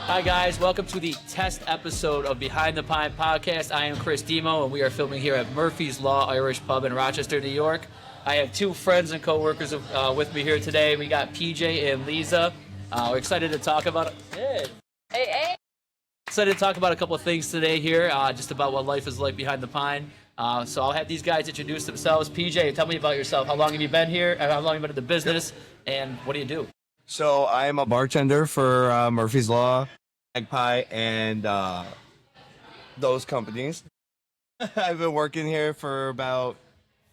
Hi guys, welcome to the test episode of Behind the Pine podcast. I am Chris Demo and we are filming here at Murphy's Law Irish Pub in Rochester, New York. I have two friends and co-workers with me here today. We got PJ and Leeza. We're excited to talk about Hey. Excited to talk about a couple of things today here, just about what life is like behind the pine. So I'll have these guys introduce themselves. PJ, tell me about yourself. How long have you been here? How long have you been in the business? And what do you do? So I'm a bartender for Murphy's Law, Magpie, and those companies. I've been working here for about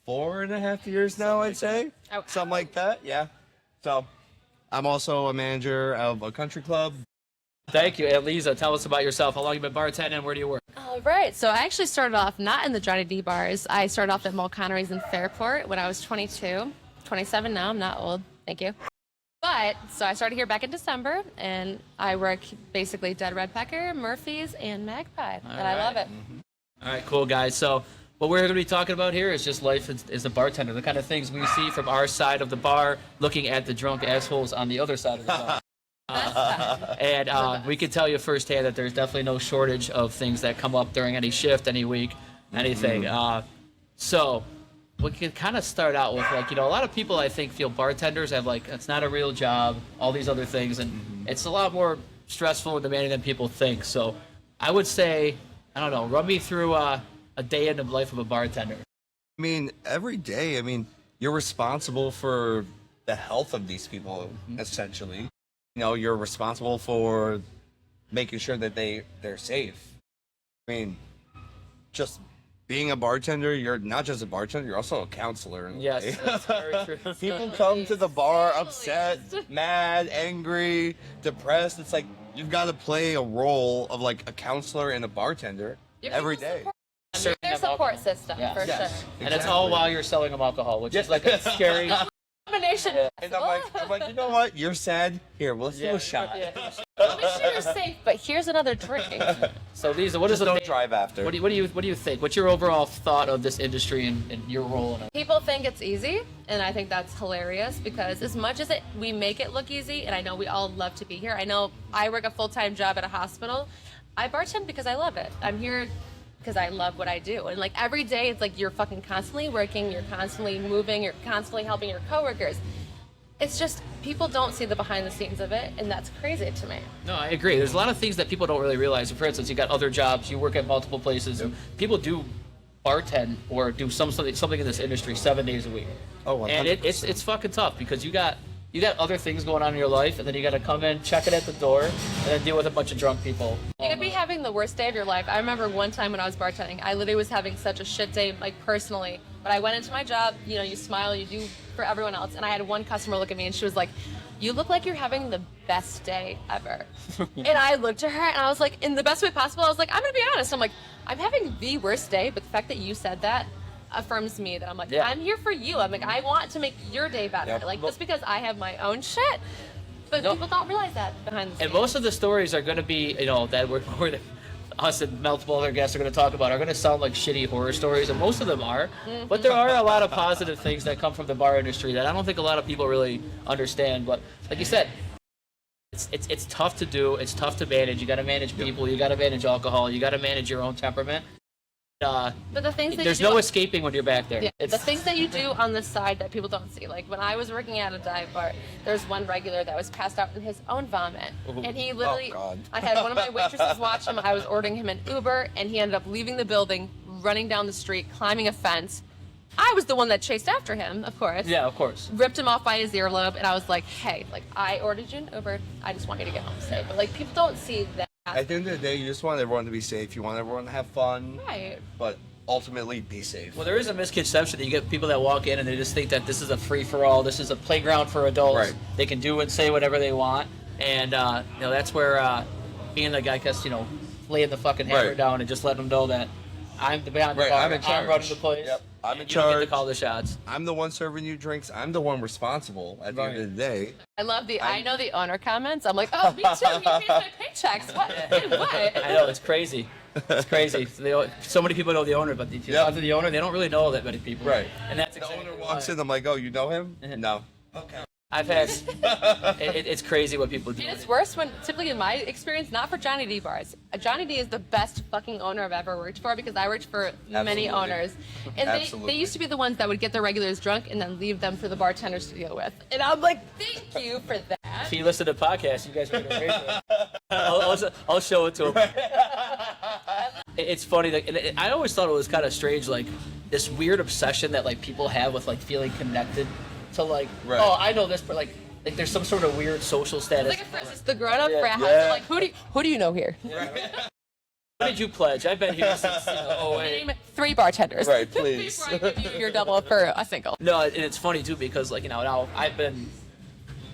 4.5 years now, I'd say. Something like that, yeah. So I'm also a manager of a country club. Thank you. And Leeza, tell us about yourself. How long have you been bartending and where do you work? All right. So I actually started off not in the Johnny D bars. I started off at Mulconnery's in Fairport when I was 22. 27 now. I'm not old. Thank you. But, so I started here back in December, and I work basically Dead Red Pecker, Murphy's, and Magpie. I love it. All right, cool, guys. So what we're going to be talking about here is just life as a bartender, the kind of things we see from our side of the bar, looking at the drunk assholes on the other side of the bar. And we can tell you firsthand that there's definitely no shortage of things that come up during any shift, any week, anything. So we can kind of start out with, like, a lot of people, I think, feel bartenders have, like, it's not a real job, all these other things, and it's a lot more stressful and demanding than people think. So I would say, I don't know, run me through a day in the life of a bartender. I mean, every day, you're responsible for the health of these people, essentially. You're responsible for making sure that they're safe. Just being a bartender, you're not just a bartender, you're also a counselor. Yes, that's very true. People come to the bar upset, mad, angry, depressed. It's like you've got to play a role of like a counselor and a bartender every day. Their support system, for sure. And it's all while you're selling them alcohol, which is like a scary Combination. And I'm like, you know what? You're sad. Here, let's do a shot. Let me sure you're safe, but here's another drink. So Leeza, what is Don't drive after. What do you think? What's your overall thought of this industry and your role in it? People think it's easy, and I think that's hilarious because as much as we make it look easy, and I know we all love to be here. I know I work a full-time job at a hospital. I bartend because I love it. I'm here because I love what I do. And like every day, it's like you're fucking constantly working, you're constantly moving, you're constantly helping your coworkers. It's just, people don't see the behind the scenes of it, and that's crazy to me. No, I agree. There's a lot of things that people don't really realize. For instance, you got other jobs, you work at multiple places. Yep. People do bartend or do something in this industry 7 days a week. Oh, 100%. And it's fucking tough because you got other things going on in your life, and then you got to come in, check it at the door, and then deal with a bunch of drunk people. You could be having the worst day of your life. I remember one time when I was bartending, I literally was having such a shit day, like personally. But I went into my job, you smile, you do for everyone else. And I had one customer look at me and she was like, "You look like you're having the best day ever." And I looked at her and I was like, in the best way possible, I was like, I'm going to be honest. I'm like, I'm having the worst day, but the fact that you said that affirms me that I'm like, I'm here for you. I'm like, I want to make your day better. Yep. Like, just because I have my own shit. But people don't realize that behind the scenes. And most of the stories are going to be, that we're us and multiple other guests are going to talk about are going to sound like shitty horror stories, and most of them are. But there are a lot of positive things that come from the bar industry that I don't think a lot of people really understand. But like you said, it's tough to do. It's tough to manage. You got to manage people. You got to manage alcohol. You got to manage your own temperament. But the things that there's no escaping when you're back there. Yeah, the things that you do on the side that people don't see. Like when I was working at a dive bar, there's one regular that was passed out in his own vomit. And he literally, I had one of my waitresses watch him. I was ordering him an Uber, and he ended up leaving the building, running down the street, climbing a fence. I was the one that chased after him, of course. Yeah, of course. Ripped him off by his earlobe, and I was like, hey, like I ordered you an Uber. I just want you to get home safe. But like people don't see that. At the end of the day, you just want everyone to be safe. You want everyone to have fun. Right. But ultimately, be safe. Well, there is a misconception that you get people that walk in and they just think that this is a free-for-all. This is a playground for adults. Right. They can do and say whatever they want. And, that's where being the guy, laying the fucking hammer down and just letting them know that I'm the man. Right, I'm in charge. I'm running the place. Yep. I'm in you charge. don't get to call the shots. I'm the one serving you drinks. I'm the one responsible at the end of the day. I love I know the owner comments. I'm like, oh, me too. He pays my paychecks. What? What? I know, it's crazy. It's crazy. So many people know the owner, but if you talk to the owner, they don't really know that many people. Right. And that's the exactly owner walks in. I'm like, oh, you know him? No. Okay. I've had. It's crazy what people do. And it's worse when, typically in my experience, not for Johnny D bars. Johnny D is the best fucking owner I've ever worked for because I worked for many owners. And they used to be the ones that would get their regulars drunk and then leave them for the bartenders to deal with. And I'm like, thank you for that. If you listen to podcasts, you guys are great. I'll show it to them. It's funny. That, I always thought it was kind of strange, like this weird obsession that like people have with like feeling connected to like, oh, I know this, but like there's some sort of weird social status. It's like it's the grown-up frat house. Yeah. Like, who do you know here? What did you pledge? I've been here since 08. Name 3 bartenders. Right, please. Before I give you your double for a single. No, and it's funny too because like now I've been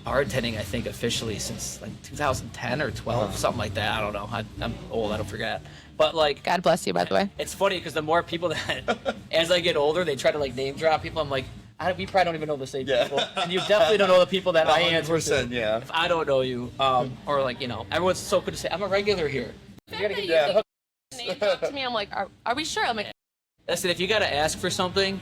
bartending I think officially since like 2010 or 12, something like that. I don't know. I'm old. I don't forget. But like, God bless you, by the way. It's funny because the more people that, as I get older, they try to like name drop people. I'm like, we probably don't even know the same people, and you definitely don't know the people that I answer to. Yeah. If I don't know you, or like everyone's so quick to say, I'm a regular here. You gotta get name drop to me. I'm like, are we sure? I'm like, listen, if you gotta ask for something,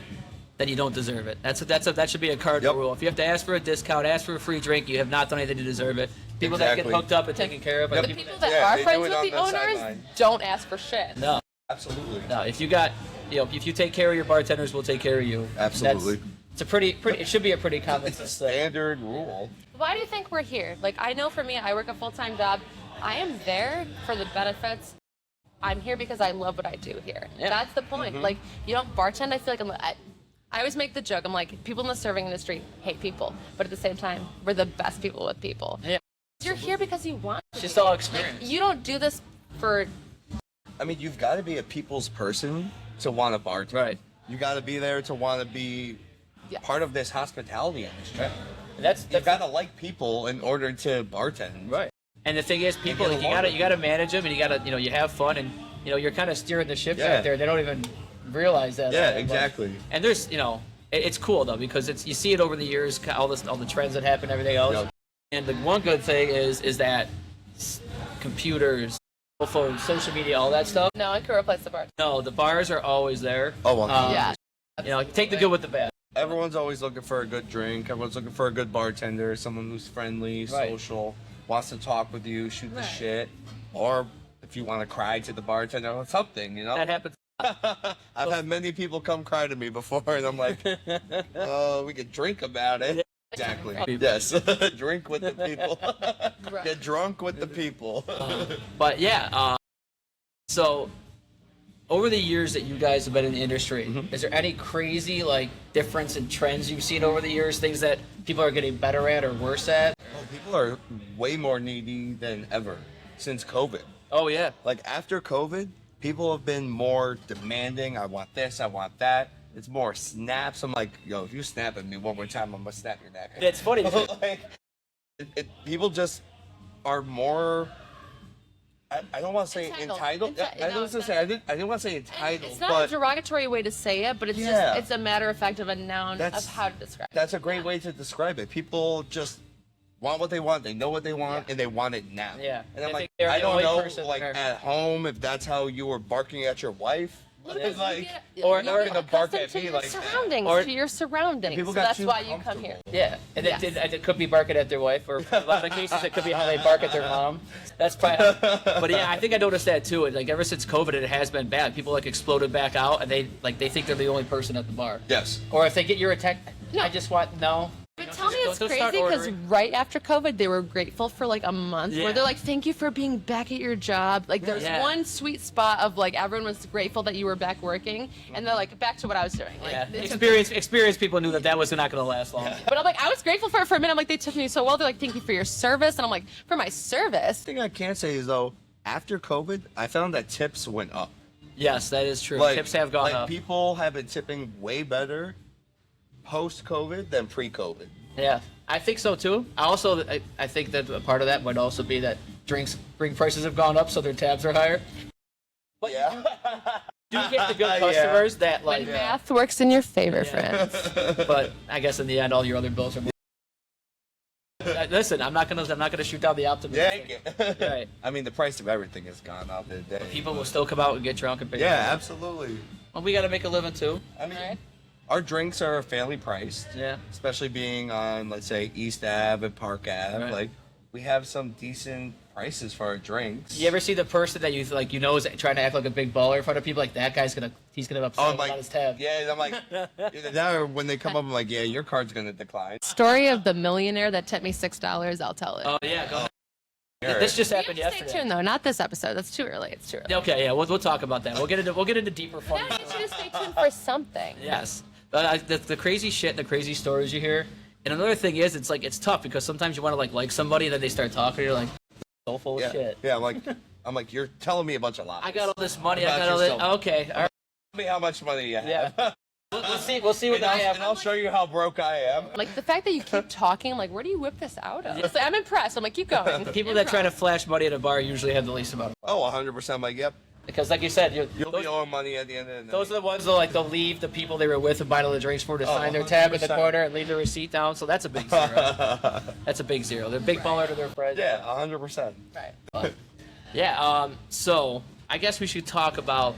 then you don't deserve it. That should be a cardinal rule. If you have to ask for a discount, ask for a free drink, you have not done anything to deserve it. People that get hooked up and taken care of. The people that are friends with the owners don't ask for shit. No. Absolutely. No, if you got, if you take care of your bartenders, we'll take care of you. Absolutely. It's a pretty. It should be a pretty common. It's a standard rule. Why do you think we're here? Like, I know for me, I work a full-time job. I am there for the benefits. I'm here because I love what I do here. Yeah. That's the point. Like, you don't bartend. I feel like I always make the joke. I'm like, people in the serving industry hate people, but at the same time, we're the best people with people. Yeah. You're here because you want to. It's just all experience. Like, you don't do this for. I mean, you've got to be a people's person to want to bartend. Right. You got to be there to want to be part of this hospitality industry. That's You've got to like people in order to bartend. Right. And the thing is, people like, you gotta manage them, and you gotta you have fun, and you're kind of steering the ship back there. They don't even realize that. Yeah, exactly. And there's it's cool though because you see it over the years, all the trends that happen, everything else. Yep. And the one good thing is that computers, cell phones, social media, all that stuff. No, it could replace the bar. No, the bars are always there. Oh, well, yeah. Take the good with the bad. Everyone's always looking for a good drink. Everyone's looking for a good bartender, someone who's friendly, social, wants to talk with you, shoot the shit, or if you want to cry to the bartender or something, That happens. I've had many people come cry to me before, and I'm like, oh, we could drink about it. Exactly. Yes. Drink with the people. Get drunk with the people. But yeah, so over the years that you guys have been in the industry, is there any crazy difference in trends you've seen over the years? Things that people are getting better at or worse at? Well, people are way more needy than ever since COVID. Oh yeah. After COVID, people have been more demanding. I want this. I want that. It's more snaps. I'm like, yo, if you snap at me one more time, I'm gonna snap your neck. It's funny. People just are more. I don't want to say entitled. I didn't want to say entitled. It's not a derogatory way to say it, but it's just it's a matter of fact of a noun of how to describe it. That's a great way to describe it. People just want what they want. They know what they want, and they want it now. Yeah. And I'm like, I don't know, at home, if that's how you were barking at your wife. Or gonna bark at me like surroundings, that. to your surroundings. People so got that's too why you come here. Yeah, and it could be barking at their wife, or a lot of cases it could be how they bark at their mom. That's probably. But yeah, I think I noticed that too. And ever since COVID, it has been bad. People exploded back out, and they think they're the only person at the bar. Yes. Or if they get your attack, No. I just want no. But tell me it's crazy because right after COVID, they were grateful for a month where they're like, thank you for being back at your job. There's one sweet spot of everyone was grateful that you were back working, and they're back to what I was doing. Experienced people knew that was not going to last long. But I'm I was grateful for it for a minute. I'm like, they took me so well. They're like, thank you for your service. And I'm like, for my service? The thing I can say is, though, after COVID, I found that tips went up. Yes, that is true. Tips have gone up. People have been tipping way better post-COVID than pre-COVID. Yeah, I think so too. I think that a part of that might also be that drink prices have gone up, so their tabs are higher. But yeah. do get the good customers that when math works in your favor, friends. But I guess in the end, all your other bills are more. Listen, I'm not gonna shoot down the optimism. Yeah. Right. I mean, the price of everything has gone up today. People will still come out and get drunk and pay. Yeah, absolutely. Well, we got to make a living too. I mean, our drinks are fairly priced. Yeah. Especially being on, let's say, East Ave and Park Ave. Right. Like, we have some decent prices for our drinks. You ever see the person that you like, you know, is trying to act like a big baller in front of people? Like that guy's he's gonna upset Oh, him like, about his tab. yeah, and I'm like, either that or when they come up, I'm like, yeah, your card's gonna decline. Story of the millionaire that tipped me $6. I'll tell it. Oh yeah, go ahead. All This right. just You happened have to stay yesterday. tuned though, not this episode. That's too early. It's too early. Okay, yeah, we'll talk about that. We'll get into deeper I fun. want you to stay tuned for something. Yes, the crazy shit, the crazy stories you hear. And another thing is, it's like it's tough because sometimes you want to like somebody, and then they start talking, you're like, so full of Yeah, shit. yeah, I'm like, you're telling me a bunch of lies. I got all this money. I About got all this. yourself. Okay, all right. Tell me how much money you have. Yeah. We'll see what and, I have. I'll show you how broke I am. Like the fact that you keep talking, like where do you whip this out of? It's like, I'm impressed. I'm like, keep going. People that try to flash money at a bar usually have the least amount of money. Oh, 100%. I'm like, yep. Because like you said, You'll be owing money at the end of the night. those are the ones that like they'll leave the people they were with and buy all the drinks for to Oh, sign their tab in the 100%. corner and leave the receipt down. So that's a big zero. That's a big zero. They're big baller to their friends. Yeah, 100%. Right. Yeah. So I guess we should talk about.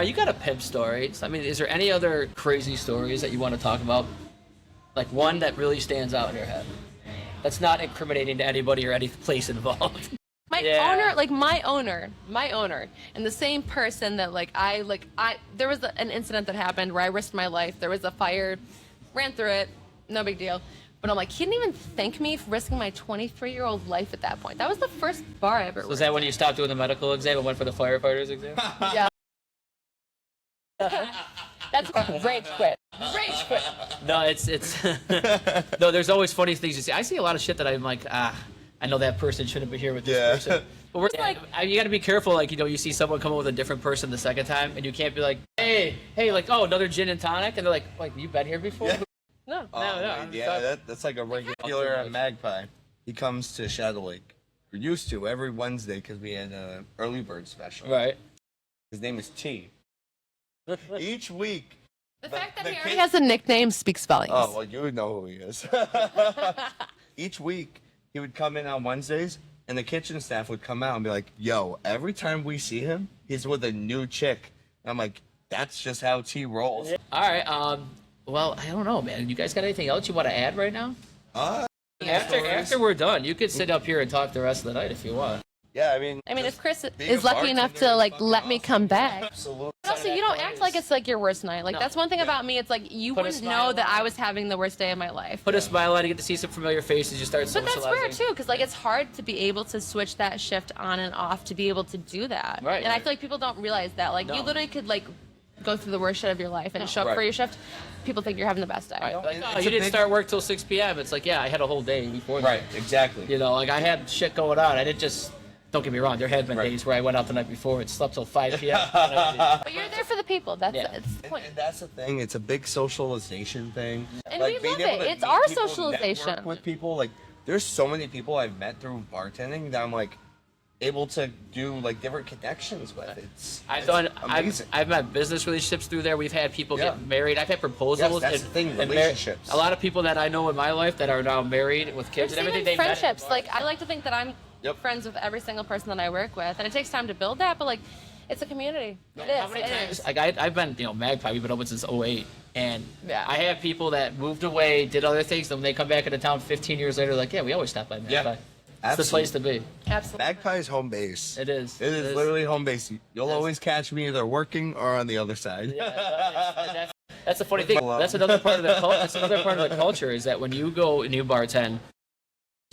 You got a pimp story? I mean, is there any other crazy stories that you want to talk about? Like one that really stands out in your head. That's not incriminating to anybody or any place involved. My Yeah. owner, like my owner, and the same person that there was an incident that happened where I risked my life. There was a fire, ran through it, no big deal. But I'm like, he didn't even thank me for risking my 23-year-old life at that point. That was the first bar I ever Was worked. that when you stopped doing the medical exam and went for the firefighters exam? Yeah. That's rage quit. Rage quit. No, it's no. There's always funny things you see. I see a lot of shit that I'm like, I know that person shouldn't be here with this Yeah. person. But we're like, you got to be careful. Like, you see someone come up with a different person the second time, and you can't be like, hey, like, oh, another gin and tonic, and they're like, you been here before? Yeah. No. No. man, yeah, that's like a regular at Magpie. He comes to Shadow Lake. We used to every Wednesday because we had an early bird special. Right. His name is T. Each week. The fact that the he already kid- has a nickname speaks volumes. Oh, well, you would know who he is. Each week, he would come in on Wednesdays, and the kitchen staff would come out and be like, yo, every time we see him, he's with a new chick. And I'm like, that's just how T rolls. All right. Well, I don't know, man. You guys got anything else you want to add right now? After we're done, you could sit up here and talk the rest of the night if you want. Yeah, I mean, if Chris being is a lucky enough bartender to is like fucking let me awesome. come back. Absolutely. But also, you don't act like it's like your worst night. Like No. that's one thing about me. It's like you Put a wouldn't smile know that on. I was having the worst day of my life. Put a smile on, you get to see some familiar faces, you start But socializing. that's rare too, because like it's hard to be able to switch that shift on and off to be able to do that. Right. And I feel like people don't realize that. Like No. you literally could like go through the worst shit of your life and show up Right. for your shift. People think you're having the best day. Right. Like, It's oh, a you didn't big- start work till 6 p.m. It's like, yeah, I had a whole day before that. Right, exactly. You know, like I had shit going on. I didn't just. Don't get me wrong. There had been Right. days where I went out the night before and slept till 5 p.m. You know, But you're there for the people. That's Yeah. it's the point. And that's the thing. It's a big socialization thing. And we being love able it. to It's meet our people, socialization. network with people. Like, there's so many people I've met through bartending that I'm like able to do like different connections with. It's amazing. I've met business relationships through there. We've had people Yeah. get married. I've had proposals. Yes, that's and, the thing, and mar- relationships. a lot of people that I know in my life that are now married with kids There's and everything. even They met at friendships. bars. Like I like to think that I'm Yep. friends with every single person that I work with, and it takes time to build that. But like, it's a community. It is. How many It times? is. Like I've been, Magpie. We've been open since '08, and Yeah. I have people that moved away, did other things, and when they come back into town 15 years later, like, yeah, we always stop by Magpie. Yeah. It's the place to be. Absolutely. Magpie's home base. It is. It is literally home base. You'll always catch me either working or on the other side. Yeah, that's the funny thing. That's another part of the That's another part of the culture is that when you go and you bartend,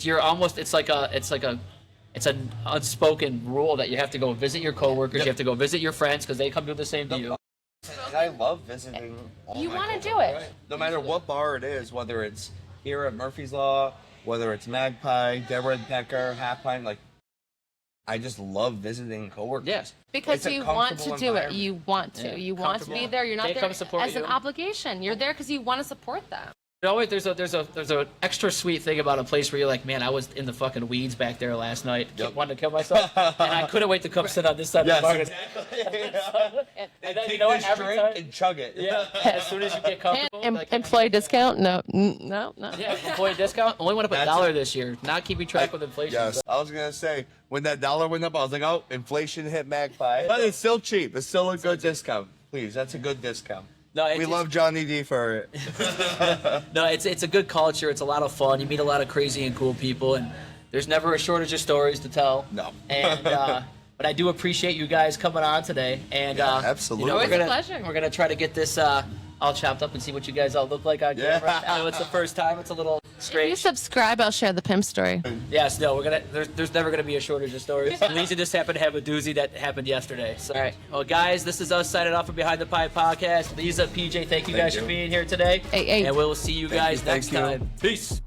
you're almost. It's an unspoken rule that you have to go visit your coworkers. Yep. You have to go visit your friends because they come do the same to you. And I love visiting. all You my wanna do coworkers. it. No matter what bar it is, whether it's here at Murphy's Law, whether it's Magpie, Deborah Pecker, Half Pint, like, I just love visiting coworkers. Yes. Because It's a you want to comfortable do it. environment. You want to. Yeah. You want to be Comfortable. there. You're not They there come support as an you. obligation. You're there because you want to support them. Always there's a extra sweet thing about a place where you're like, man, I was in the fucking weeds back there last night, Yep. wanted to kill myself, and I couldn't wait to come sit on this side of the bar. exactly. And then Take you know what? this Every drink time, and chug it. yeah, as soon as you get comfortable, like, employee discount? No. No. yeah, employee discount. Only went up That's $1 this year. Not keeping track with inflation. Yes, I was gonna say when that dollar went up, I was like, oh, inflation hit Magpie, but it's still cheap. It's still a good discount. Please, that's a good discount. No, We love Johnny D for it. No, it's a good culture. It's a lot of fun. You meet a lot of crazy and cool people, and there's never a shortage of stories to tell. No. And but I do appreciate you guys coming on today. And absolutely. we're Always a gonna pleasure. we're gonna try to get this all chopped up and see what you guys all look like on camera. I know it's the first time. It's a little If you strange. subscribe, I'll share the pimp story. Yes, no, we're gonna. There's never gonna be a shortage of stories. Leeza just happened to have a doozy that happened yesterday. So, all right, well, guys, this is us signing off from Behind the Pie podcast. Leeza, PJ, thank you guys for being here today. Hey. And we'll see you guys next you. time. Peace.